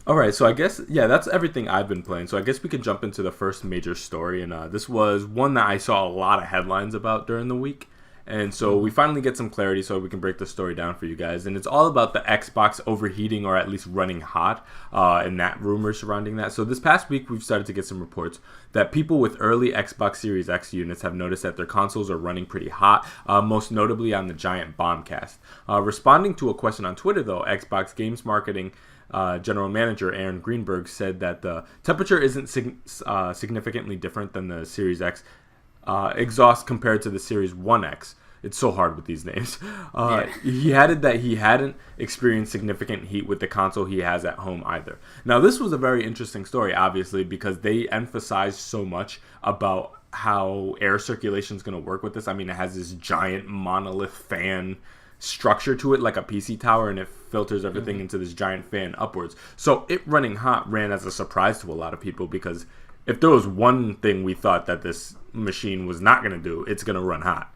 All right, so I guess, yeah, that's everything I've been playing. So I guess we can jump into the first major story. And this was one that I saw a lot of headlines about during the week. And so we finally get some clarity so we can break the story down for you guys. And it's all about the Xbox overheating or at least running hot and that rumor surrounding that. So this past week, we've started to get some reports that people with early Xbox Series X units have noticed that their consoles are running pretty hot, most notably on the giant Bombcast. Responding to a question on Twitter, though, Xbox Games Marketing General Manager Aaron Greenberg said that the temperature isn't significantly different than the Series X exhaust compared to the Series 1X. It's so hard with these names. He added that he hadn't experienced significant heat with the console he has at home either. Now, this was a very interesting story, obviously, because they emphasized so much about how air circulation is going to work with this. I mean, it has this giant monolith fan structure to it like a PC tower, and it filters everything into this giant fan upwards. So it running hot ran as a surprise to a lot of people, because if there was one thing we thought that this machine was not going to do, it's going to run hot.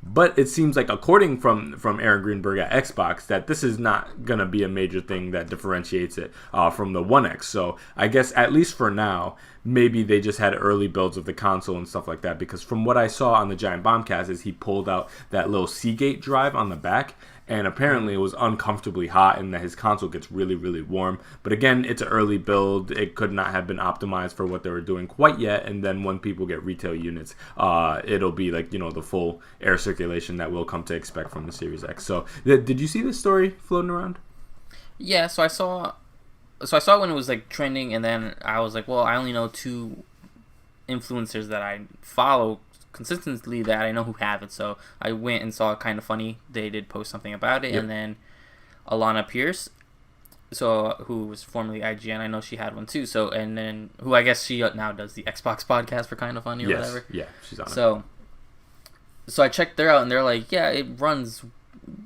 But it seems like, according from Aaron Greenberg at Xbox, that this is not going to be a major thing that differentiates it from the One X. So I guess, at least for now, maybe they just had early builds of the console and stuff like that. Because from what I saw on the Giant Bombcast is he pulled out that little Seagate drive on the back, and apparently it was uncomfortably hot and that his console gets really, really warm. But again, it's an early build. It could not have been optimized for what they were doing quite yet. And then when people get retail units, it'll be like, the full air circulation that we'll come to expect from the Series X. So did you see this story floating around? Yeah, so I saw it when it was like trending, and then I was like, well, I only know two influencers that I follow consistently that I know who have it, so I went and saw it. Kind of funny, they did post something about it. Yep. And then Alana Pierce, who was formerly IGN, I know she had one too, so, and then who I guess she now does the Xbox podcast for Kind of Funny or whatever. Yeah, she's on it. So I checked her out, and they're like, yeah, it runs.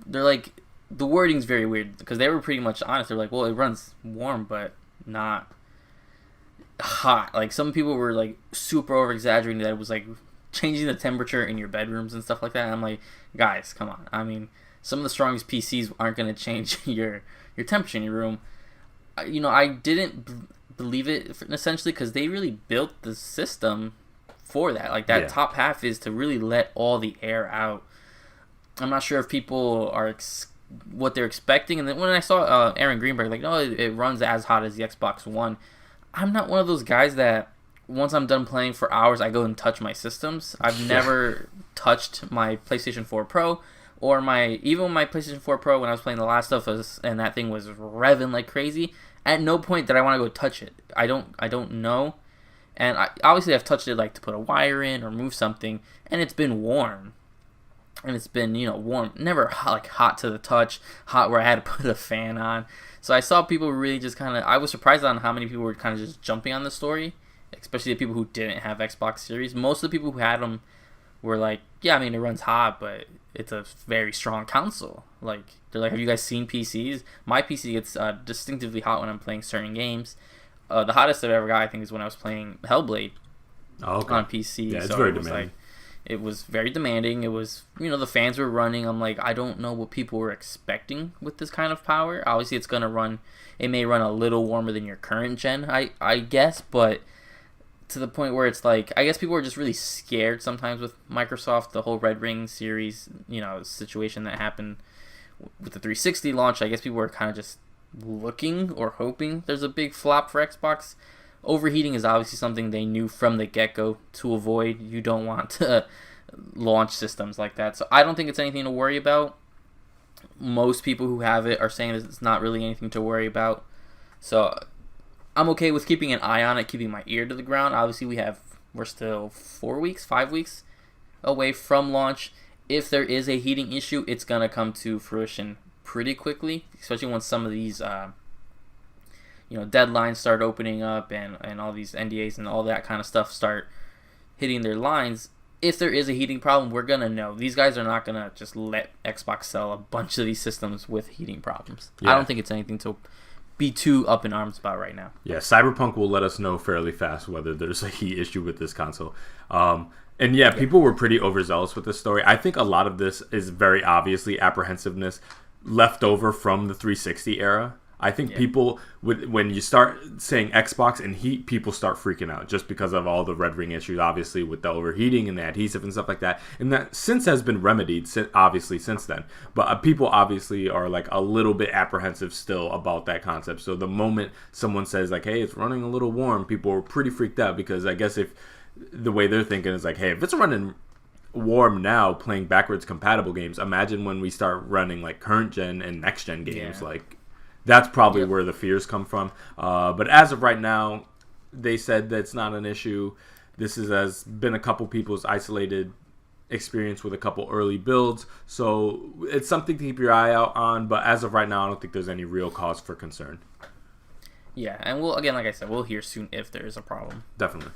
They're like, the wording's very weird, because they were pretty much honest. They're like, well, it runs warm but not hot. Like, some people were like super over exaggerating that it was like changing the temperature in your bedrooms and stuff like that. And I'm like, guys, come on. I mean, some of the strongest PCs aren't going to change your temperature in your room. I didn't believe it, essentially, because they really built the system for that. Like, that top half is to really let all the air out. I'm not sure if people are what they're expecting. And then when I saw Aaron Greenberg, like, no, it runs as hot as the Xbox One. I'm not one of those guys that, once I'm done playing for hours, I go and touch my systems. I've never touched my PlayStation 4 Pro or even my PlayStation 4 Pro when I was playing The Last of Us and that thing was revving like crazy. At no point did I want to go touch it. I don't know. And obviously I've touched it like to put a wire in or move something, and it's been warm. And it's been, warm. Never hot to the touch, hot where I had to put a fan on. So I saw people really just kind of, I was surprised on how many people were kind of just jumping on the story, especially the people who didn't have Xbox Series. Most of the people who had them were like, yeah, I mean, it runs hot, but it's a very strong console. Like, they're like, have you guys seen PCs? My PC gets distinctively hot when I'm playing certain games. The hottest I've ever got, I think, is when I was playing Hellblade on PC. Yeah, it's very demanding. It was very demanding. It was, the fans were running. I'm like, I don't know what people were expecting with this kind of power. Obviously, it may run a little warmer than your current gen, I guess, but to the point where it's like, I guess people are just really scared sometimes with Microsoft, the whole Red Ring series, situation that happened with the 360 launch. I guess people were kind of just looking or hoping there's a big flop for Xbox. Overheating is obviously something they knew from the get-go to avoid. You don't want to launch systems like that. So I don't think it's anything to worry about. Most people who have it are saying that it's not really anything to worry about. So I'm okay with keeping an eye on it, keeping my ear to the ground. Obviously, we're still 5 weeks away from launch. If there is a heating issue, it's going to come to fruition pretty quickly, especially once some of these deadlines start opening up and all these NDAs and all that kind of stuff start hitting their lines. If there is a heating problem, we're going to know. These guys are not going to just let Xbox sell a bunch of these systems with heating problems. Yeah. I don't think it's anything to be too up in arms about right now. Yeah, Cyberpunk will let us know fairly fast whether there's a heat issue with this console. And yeah, people were pretty overzealous with this story. I think a lot of this is very obviously apprehensiveness left over from the 360 era. I think people, when you start saying Xbox and heat, people start freaking out just because of all the red ring issues, obviously, with the overheating and the adhesive and stuff like that. And that since has been remedied, obviously, since then. But people obviously are like a little bit apprehensive still about that concept. So the moment someone says like, hey, it's running a little warm, people are pretty freaked out, because I guess if the way they're thinking is like, hey, if it's running warm now playing backwards compatible games, imagine when we start running like current gen and next gen games. Like, that's probably where the fears come from. But as of right now, they said that it's not an issue. This has been a couple people's isolated experience with a couple early builds, so it's something to keep your eye out on. But as of right now, I don't think there's any real cause for concern. Yeah, and we'll, again, like I said, we'll hear soon if there is a problem. Definitely.